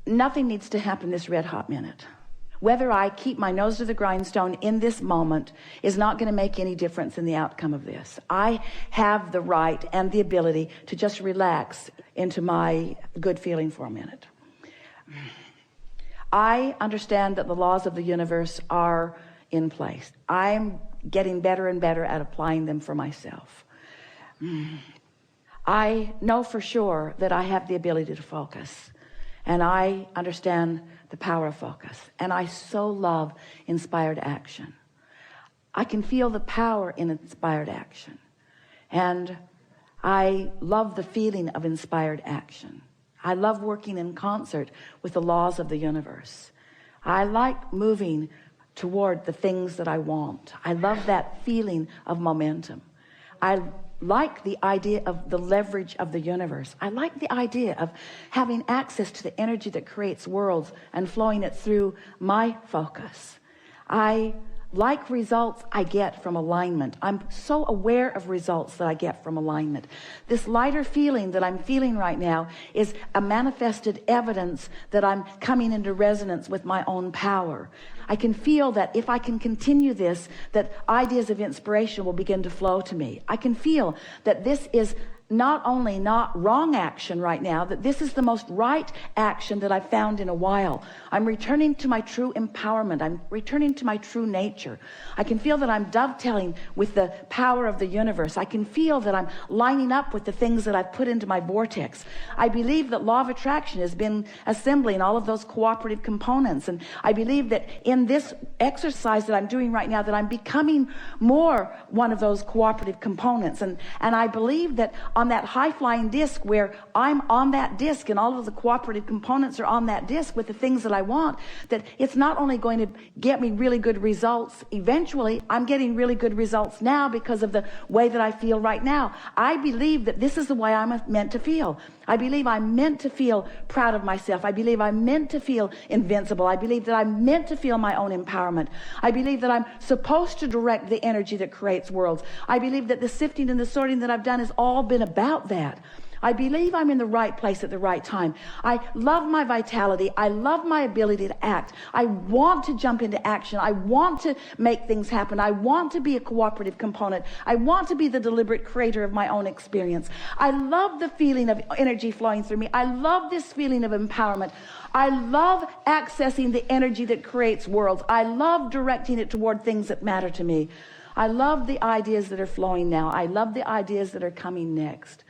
nothing needs to happen this red hot minute. Whether I keep my nose to the grindstone in this moment is not going to make any difference in the outcome of this. I have the right and the ability to just relax into my good feeling for a minute. I understand that the laws of the universe are in place. I'm getting better and better at applying them for myself. I know for sure that I have the ability to focus, and I understand the power of focus, and I so love inspired action. I can feel the power in inspired action, and I love the feeling of inspired action. I love working in concert with the laws of the universe. I like moving toward the things that I want. I love that feeling of momentum. I like the idea of the leverage of the universe. I like the idea of having access to the energy that creates worlds and flowing it through my focus. I like results I get from alignment. I'm so aware of results that I get from alignment. This lighter feeling that I'm feeling right now is a manifested evidence that I'm coming into resonance with my own power. I can feel that if I can continue this, that ideas of inspiration will begin to flow to me. I can feel that this is not only not wrong action right now, that this is the most right action that I've found in a while. I'm returning to my true empowerment. I'm returning to my true nature. I can feel that I'm dovetailing with the power of the universe. I can feel that I'm lining up with the things that I've put into my vortex. I believe that law of attraction has been assembling all of those cooperative components. And I believe that in this exercise that I'm doing right now, that I'm becoming more one of those cooperative components. And I believe that on that high-flying disc where I'm on that disc and all of the cooperative components are on that disc with the things that I want, that it's not only going to get me really good results eventually, I'm getting really good results now because of the way that I feel right now. I believe that this is the way I'm meant to feel. I believe I'm meant to feel proud of myself. I believe I'm meant to feel invincible. I believe that I'm meant to feel my own empowerment. I believe that I'm supposed to direct the energy that creates worlds. I believe that the sifting and the sorting that I've done has all been about that. I believe I'm in the right place at the right time. I love my vitality. I love my ability to act. I want to jump into action. I want to make things happen. I want to be a cooperative component. I want to be the deliberate creator of my own experience. I love the feeling of energy flowing through me. I love this feeling of empowerment. I love accessing the energy that creates worlds. I love directing it toward things that matter to me. I love the ideas that are flowing now. I love the ideas that are coming next.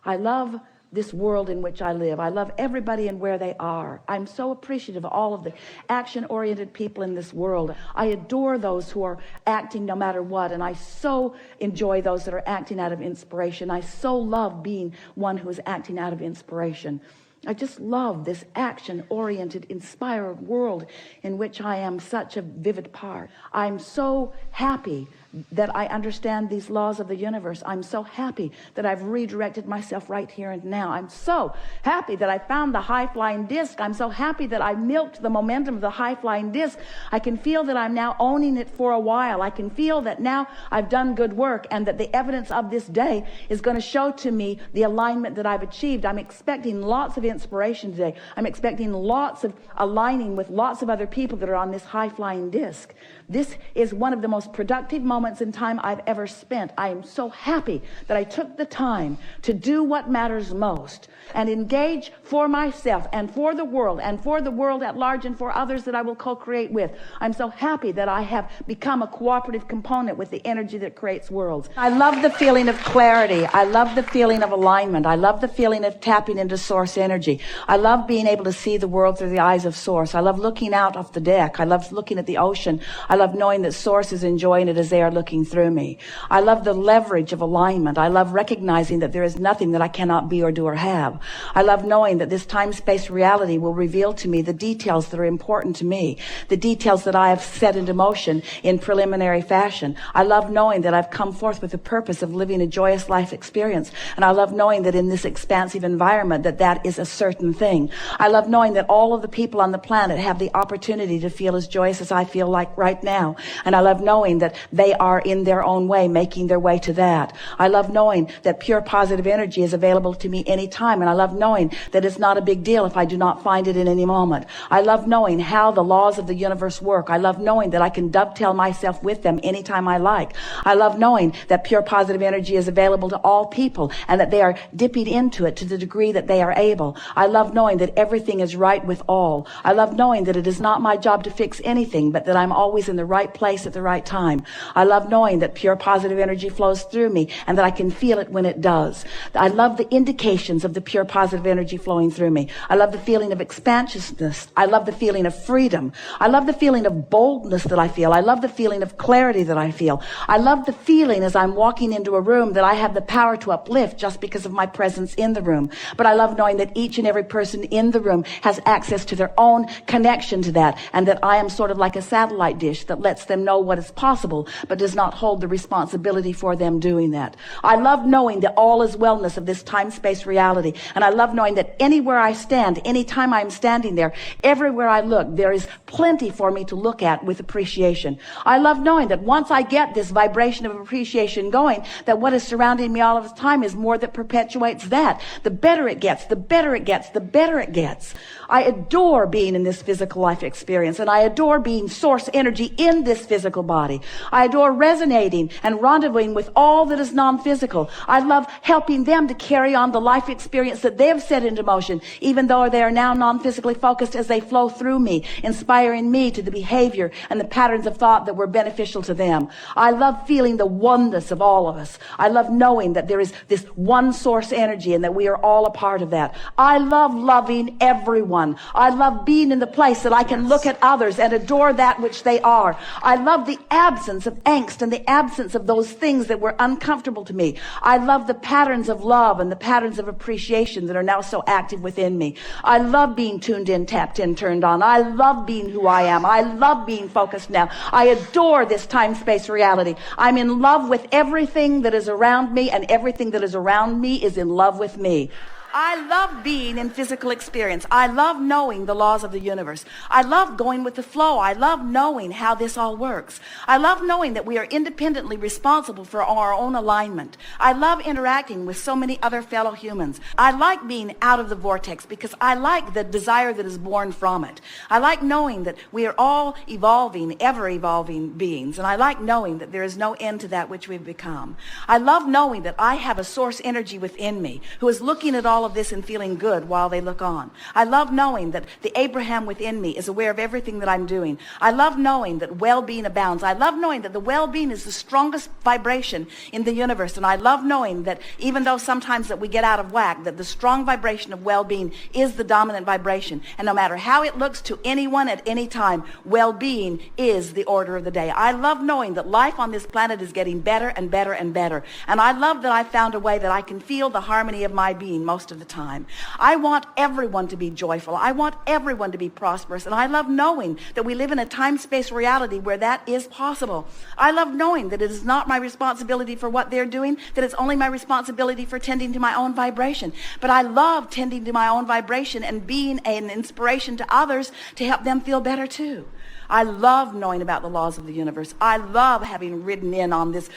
I love this world in which I live. I love everybody and where they are. I'm so appreciative of all of the action-oriented people in this world. I adore those who are acting no matter what, and I so enjoy those that are acting out of inspiration. I so love being one who is acting out of inspiration. I just love this action-oriented, inspired world in which I am such a vivid part. I'm so happy that I understand these laws of the universe. I'm so happy that I've redirected myself right here and now. I'm so happy that I found the high-flying disc. I'm so happy that I milked the momentum of the high-flying disc. I can feel that I'm now owning it for a while. I can feel that now I've done good work and that the evidence of this day is going to show to me the alignment that I've achieved. I'm expecting lots of inspiration today. I'm expecting lots of aligning with lots of other people that are on this high-flying disc. This is one of the most productive moments in time I've ever spent. I am so happy that I took the time to do what matters most and engage for myself and for the world at large and for others that I will co-create with. I'm so happy that I have become a cooperative component with the energy that creates worlds. I love the feeling of clarity. I love the feeling of alignment. I love the feeling of tapping into source energy. I love being able to see the world through the eyes of source. I love looking out off the deck. I love looking at the ocean. I love knowing that source is enjoying it as they are looking through me. I love the leverage of alignment. I love recognizing that there is nothing that I cannot be or do or have. I love knowing that this time-space reality will reveal to me the details that are important to me, the details that I have set into motion in preliminary fashion. I love knowing that I've come forth with the purpose of living a joyous life experience. And I love knowing that in this expansive environment that is a certain thing. I love knowing that all of the people on the planet have the opportunity to feel as joyous as I feel like right now. And I love knowing that they are in their own way making their way to that. I love knowing that pure positive energy is available to me anytime, and I love knowing that it's not a big deal if I do not find it in any moment. I love knowing how the laws of the universe work. I love knowing that I can dovetail myself with them anytime I like. I love knowing that pure positive energy is available to all people and that they are dipping into it to the degree that they are able. I love knowing that everything is right with all. I love knowing that it is not my job to fix anything, but that I'm always in the right place at the right time. I love knowing that pure positive energy flows through me and that I can feel it when it does. I love the indications of the pure positive energy flowing through me. I love the feeling of expansiveness. I love the feeling of freedom. I love the feeling of boldness that I feel. I love the feeling of clarity that I feel. I love the feeling as I'm walking into a room that I have the power to uplift just because of my presence in the room. But I love knowing that each and every person in the room has access to their own connection to that, and that I am sort of like a satellite dish that lets them know what is possible, but does not hold the responsibility for them doing that. I love knowing the all is wellness of this time-space reality, and I love knowing that anywhere I stand, anytime I'm standing there, everywhere I look, there is plenty for me to look at with appreciation. I love knowing that once I get this vibration of appreciation going, that what is surrounding me all of the time is more that perpetuates that. The better it gets, the better it gets, the better it gets. I adore being in this physical life experience, and I adore being source energy in this physical body. I adore resonating and rendezvousing with all that is non-physical. I love helping them to carry on the life experience that they have set into motion, even though they are now non-physically focused, as they flow through me, inspiring me to the behavior and the patterns of thought that were beneficial to them. I love feeling the oneness of all of us. I love knowing that there is this one source energy and that we are all a part of that. I love loving everyone. I love being in the place that I can look at others and adore that which they are. I love the absence of angst and the absence of those things that were uncomfortable to me. I love the patterns of love and the patterns of appreciation that are now so active within me. I love being tuned in, tapped in, turned on. I love being who I am. I love being focused now. I adore this time-space reality. I'm in love with everything that is around me, and everything that is around me is in love with me. I love being in physical experience. I love knowing the laws of the universe. I love going with the flow. I love knowing how this all works. I love knowing that we are independently responsible for our own alignment. I love interacting with so many other fellow humans. I like being out of the vortex because I like the desire that is born from it. I like knowing that we are all evolving, ever-evolving beings, and I like knowing that there is no end to that which we've become. I love knowing that I have a source energy within me who is looking at all of this and feeling good while they look on. I love knowing that the Abraham within me is aware of everything that I'm doing. I love knowing that well-being abounds. I love knowing that the well-being is the strongest vibration in the universe. And I love knowing that even though sometimes that we get out of whack, that the strong vibration of well-being is the dominant vibration. And no matter how it looks to anyone at any time, well-being is the order of the day. I love knowing that life on this planet is getting better and better and better. And I love that I found a way that I can feel the harmony of my being most of the time. I want everyone to be joyful. I want everyone to be prosperous. And I love knowing that we live in a time-space reality where that is possible. I love knowing that it is not my responsibility for what they're doing, that it's only my responsibility for tending to my own vibration. But I love tending to my own vibration and being an inspiration to others to help them feel better too. I love knowing about the laws of the universe. I love having ridden in on this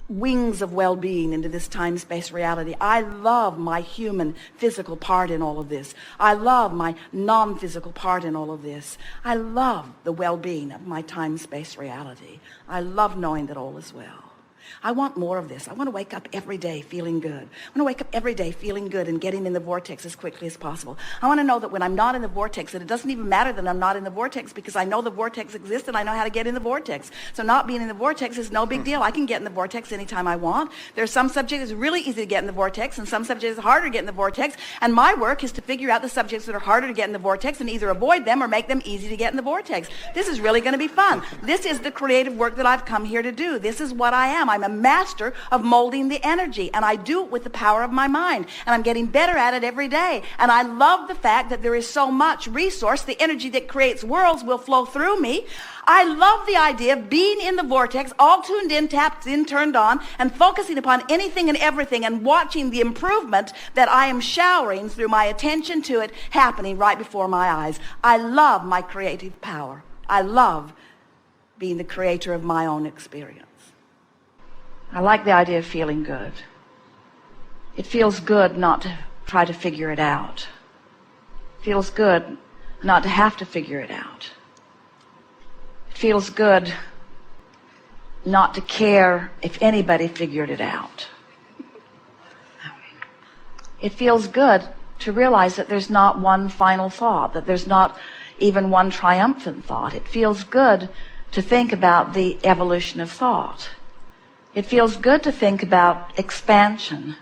wings of well-being into this time-space reality. I love my human physical part in all of this. I love my non-physical part in all of this. I love the well-being of my time-space reality. I love knowing that all is well. I want more of this. I want to wake up every day feeling good. I want to wake up every day feeling good and getting in the vortex as quickly as possible. I want to know that when I'm not in the vortex, that it doesn't even matter that I'm not in the vortex, because I know the vortex exists and I know how to get in the vortex. So not being in the vortex is no big deal. I can get in the vortex anytime I want. There's some subjects it's really easy to get in the vortex, and some subjects it's harder to get in the vortex. And my work is to figure out the subjects that are harder to get in the vortex and either avoid them or make them easy to get in the vortex. This is really going to be fun. This is the creative work that I've come here to do. This is what I am. I'm a master of molding the energy, and I do it with the power of my mind, and I'm getting better at it every day. And I love the fact that there is so much resource. The energy that creates worlds will flow through me. I love the idea of being in the vortex, all tuned in, tapped in, turned on, and focusing upon anything and everything and watching the improvement that I am showering through my attention to it happening right before my eyes. I love my creative power. I love being the creator of my own experience. I like the idea of feeling good. It feels good not to try to figure it out. It feels good not to have to figure it out. It feels good not to care if anybody figured it out. It feels good to realize that there's not one final thought, that there's not even one triumphant thought. It feels good to think about the evolution of thought. It feels good to think about expansion.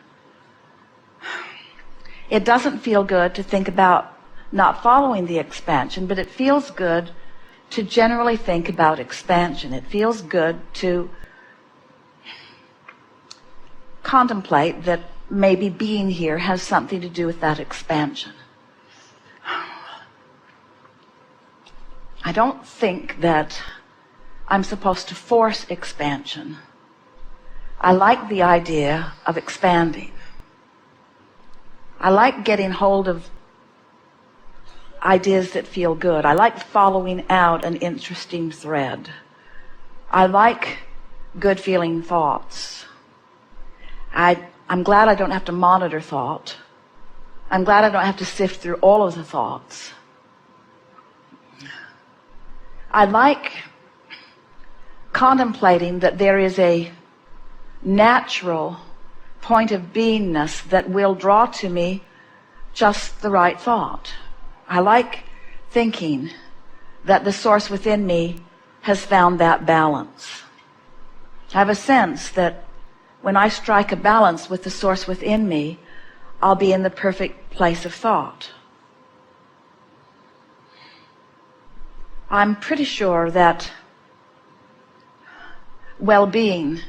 It doesn't feel good to think about not following the expansion, but it feels good to generally think about expansion. It feels good to contemplate that maybe being here has something to do with that expansion. I don't think that I'm supposed to force expansion. I like the idea of expanding. I like getting hold of ideas that feel good. I like following out an interesting thread. I like good feeling thoughts. I'm glad I don't have to monitor thought. I'm glad I don't have to sift through all of the thoughts. I like contemplating that there is a natural point of beingness that will draw to me just the right thought. I like thinking that the source within me has found that balance. I have a sense that when I strike a balance with the source within me, I'll be in the perfect place of thought. I'm pretty sure that well-being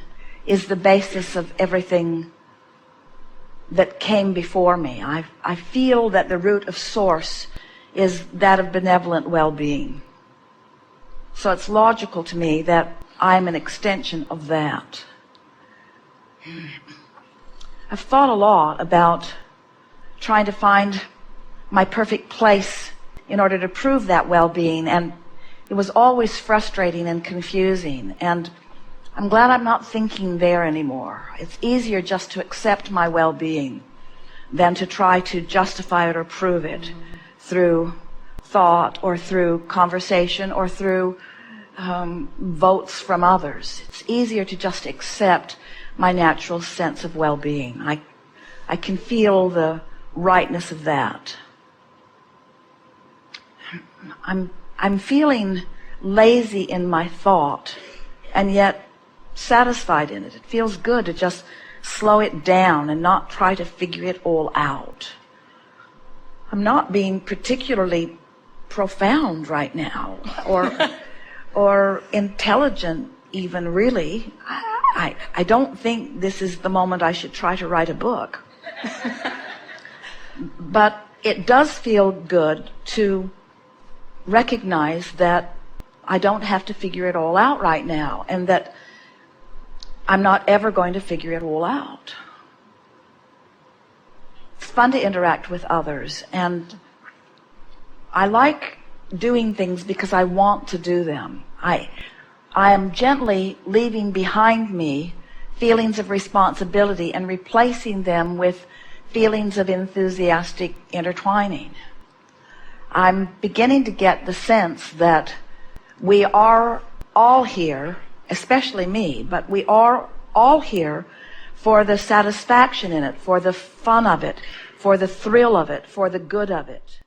is the basis of everything that came before me. I feel that the root of source is that of benevolent well-being. So it's logical to me that I'm an extension of that. I've thought a lot about trying to find my perfect place in order to prove that well-being, and it was always frustrating and confusing, and I'm glad I'm not thinking there anymore. It's easier just to accept my well-being than to try to justify it or prove it through thought or through conversation or through votes from others. It's easier to just accept my natural sense of well-being. I can feel the rightness of that. I'm feeling lazy in my thought and yet satisfied in it. It feels good to just slow it down and not try to figure it all out. I'm not being particularly profound right now or intelligent even, really. I don't think this is the moment I should try to write a book. But it does feel good to recognize that I don't have to figure it all out right now, and that I'm not ever going to figure it all out. It's fun to interact with others, and I like doing things because I want to do them. I am gently leaving behind me feelings of responsibility and replacing them with feelings of enthusiastic intertwining. I'm beginning to get the sense that we are all here, especially me, but we are all here for the satisfaction in it, for the fun of it, for the thrill of it, for the good of it.